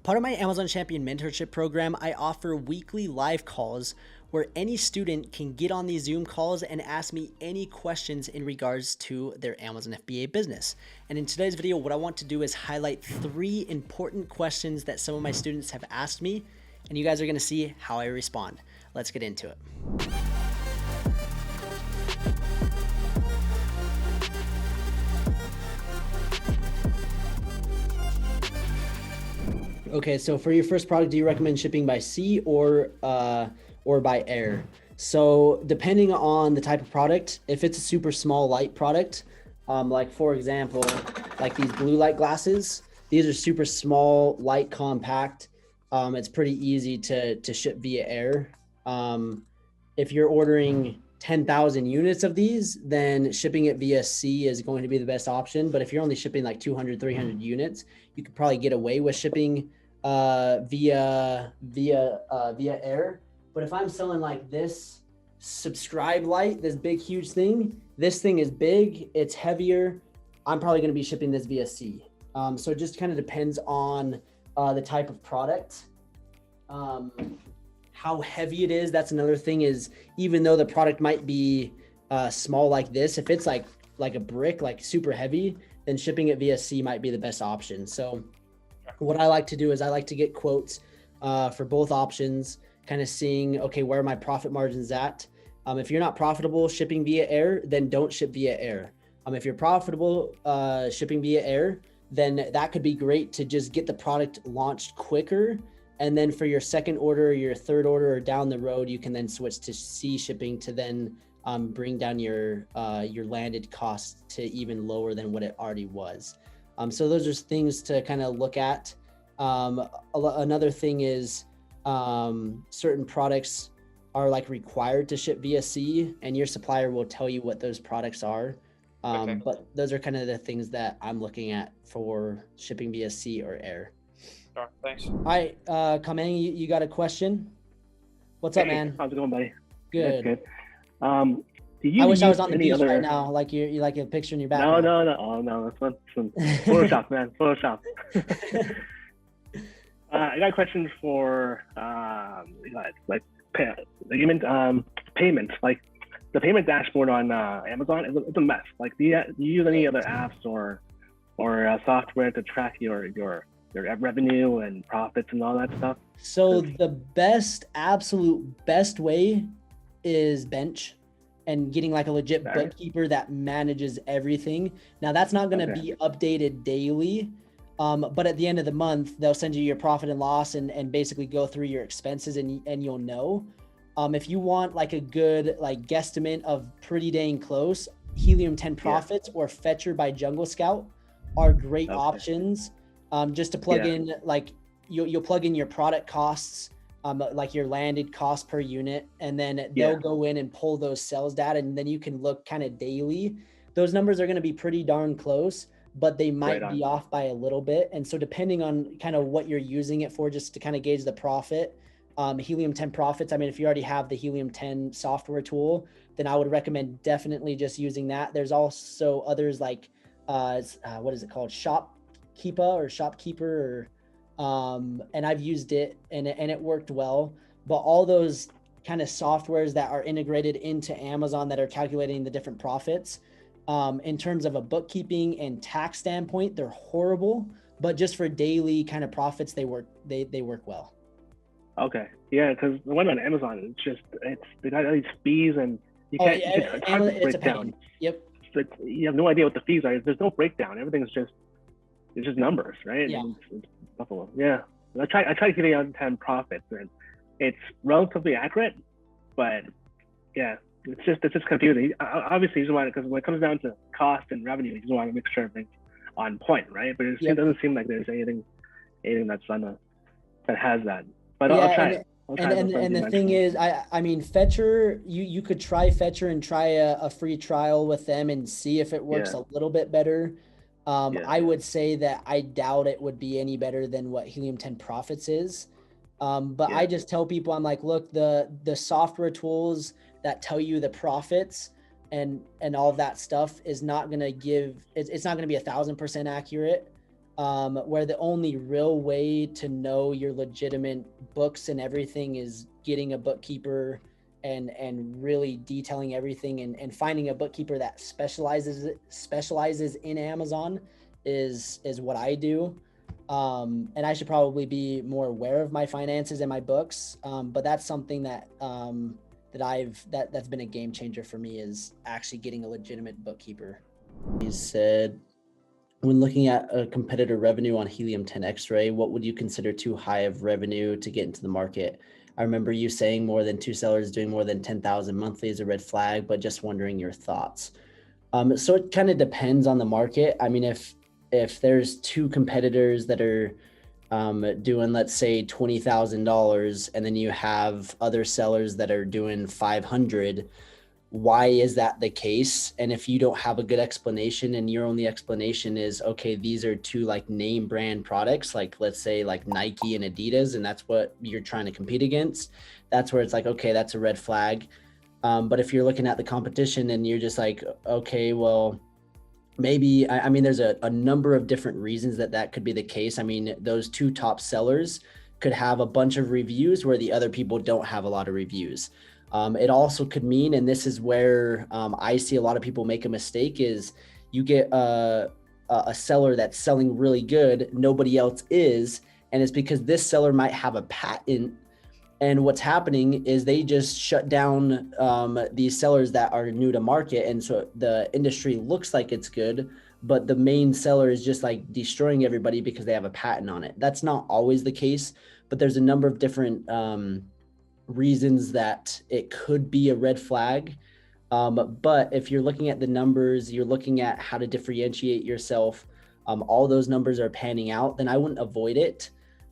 Part of my Amazon Champion mentorship program, I offer weekly live calls where any student can get on these Zoom calls and ask me any questions in regards to their Amazon FBA business. And in today's video, what I want to do is highlight 3 important questions that some of my students have asked me, and you guys are going to see how I respond. Let's get into it. Okay, so for your first product, do you recommend shipping by sea or by air? So depending on the type of product, if it's a super small light product, like for example, like these blue light glasses, these are super small, light, compact. It's pretty easy to ship via air. If you're ordering 10,000 units of these, then shipping it via sea is going to be the best option. But if you're only shipping like 200, 300 units, you could probably get away with shipping via air. But if I'm selling like this subscribe light, this big huge thing, this thing is big, it's heavier, I'm probably going to be shipping this via sea. So it just kind of depends on the type of product. How heavy it is, that's another thing, is even though the product might be small like this, if it's like a brick, like super heavy, then shipping it via sea might be the best option. So what I like to do is I like to get quotes for both options, kind of seeing, okay, where are my profit margins at? If you're not profitable shipping via air, then don't ship via air. If you're profitable shipping via air, then that could be great to just get the product launched quicker. And then for your second order, your third order, or down the road, you can then switch to sea shipping to then bring down your landed cost to even lower than what it already was. So those are things to kind of look at. Another thing is certain products are like required to ship via sea, and your supplier will tell you what those products are. Okay. But those are kind of the things that I'm looking at for shipping via sea or air. Sure. Thanks. All right, Kameng, you got a question? What's up, man? How's it going, buddy? Good. Good. Do you I wish I was use on the any beach other... right now, like you like a picture in your No, background. no. Oh, no, that's not Photoshop, man. Photoshop. I got a question for payments. Like the payment dashboard on Amazon, it's a mess. Like, do you use any other apps or software to track your revenue and profits and all that stuff? So the absolute best way is Bench, and getting like a legit bookkeeper that manages everything. Now that's not going to be updated daily, but at the end of the month, they'll send you your profit and loss and basically go through your expenses, and you'll know. If you want like a good like guesstimate of pretty dang close, Helium 10 Profits or Fetcher by Jungle Scout are great options. Just to plug in, like you'll plug in your product costs, like your landed cost per unit, and then they'll go in and pull those sales data, and then you can look kind of daily. Those numbers are going to be pretty darn close, but they might be off by a little bit. And so depending on kind of what you're using it for, just to kind of gauge the profit, Helium 10 Profits, I mean, if you already have the Helium 10 software tool, then I would recommend definitely just using that. There's also others like, what is it called? Shopkeeper, and I've used it and it worked well. But all those kind of softwares that are integrated into Amazon that are calculating the different profits, in terms of a bookkeeping and tax standpoint, they're horrible. But just for daily kind of profits, they work well. Okay, yeah, because the one on Amazon, they got all these fees, and you can't. It's hard to break down. Yep. You have no idea what the fees are. There's no breakdown. Everything's just numbers, right? Yeah. It's buffalo. Yeah. I try to get it on 10 profits, and it's relatively accurate, but yeah, it's just confusing. Obviously, you just want it because when it comes down to cost and revenue, you just want to make sure everything's on point, right? But it doesn't seem like there's anything that's that has that. But I'll try it. And the thing is, I mean, Fetcher, you could try Fetcher and try a free trial with them and see if it works a little bit better. I would say that I doubt it would be any better than what Helium 10 Profits is. But I just tell people, I'm like, look, the software tools that tell you the profits and all of that stuff is not going to give, it's not going to be 1,000% accurate. where the only real way to know your legitimate books and everything is getting a bookkeeper and really detailing everything and finding a bookkeeper that specializes in Amazon is what I do. And I should probably be more aware of my finances and my books. But that's something that that's been a game changer for me, is actually getting a legitimate bookkeeper. He said, when looking at a competitor revenue on Helium 10 X-ray, what would you consider too high of revenue to get into the market? I remember you saying more than 2 sellers doing more than 10,000 monthly is a red flag, but just wondering your thoughts. So it kind of depends on the market. I mean, if there's 2 competitors that are doing, let's say, $20,000, and then you have other sellers that are doing 500, why is that the case? And if you don't have a good explanation, and your only explanation is, okay, these are 2 like name brand products, like let's say like Nike and Adidas, and that's what you're trying to compete against, that's where it's like, okay, that's a red flag. But if you're looking at the competition and you're just like, okay, well, maybe, I mean, there's a number of different reasons that could be the case. I mean, those 2 top sellers could have a bunch of reviews where the other people don't have a lot of reviews. It also could mean, and this is where I see a lot of people make a mistake, is you get a seller that's selling really good, nobody else is, and it's because this seller might have a patent, and what's happening is they just shut down these sellers that are new to market, and so the industry looks like it's good, but the main seller is just like destroying everybody because they have a patent on it. That's not always the case, but there's a number of different reasons that it could be a red flag. But if you're looking at the numbers, you're looking at how to differentiate yourself, all those numbers are panning out, then I wouldn't avoid it.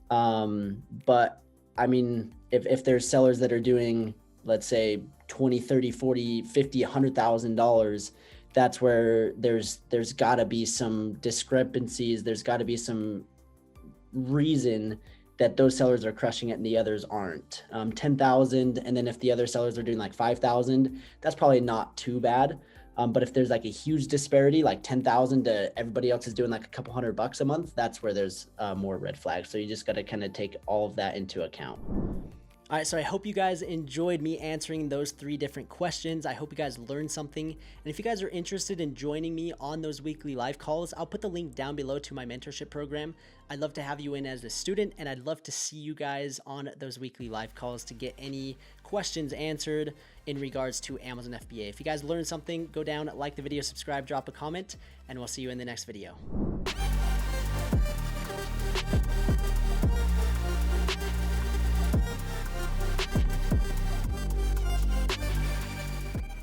But I mean, if there's sellers that are doing, let's say 20, 30, 40, 50, $100,000, that's where there's gotta be some discrepancies. There's gotta be some reason that those sellers are crushing it and the others aren't. 10,000, and then if the other sellers are doing like 5,000, that's probably not too bad. But if there's like a huge disparity, like 10,000 to everybody else is doing like a couple $100 a month, that's where there's more red flags. So you just got to kind of take all of that into account. All right, so I hope you guys enjoyed me answering those 3 different questions. I hope you guys learned something. And if you guys are interested in joining me on those weekly live calls, I'll put the link down below to my mentorship program. I'd love to have you in as a student, and I'd love to see you guys on those weekly live calls to get any questions answered in regards to Amazon FBA. If you guys learned something, go down, like the video, subscribe, drop a comment, and we'll see you in the next video.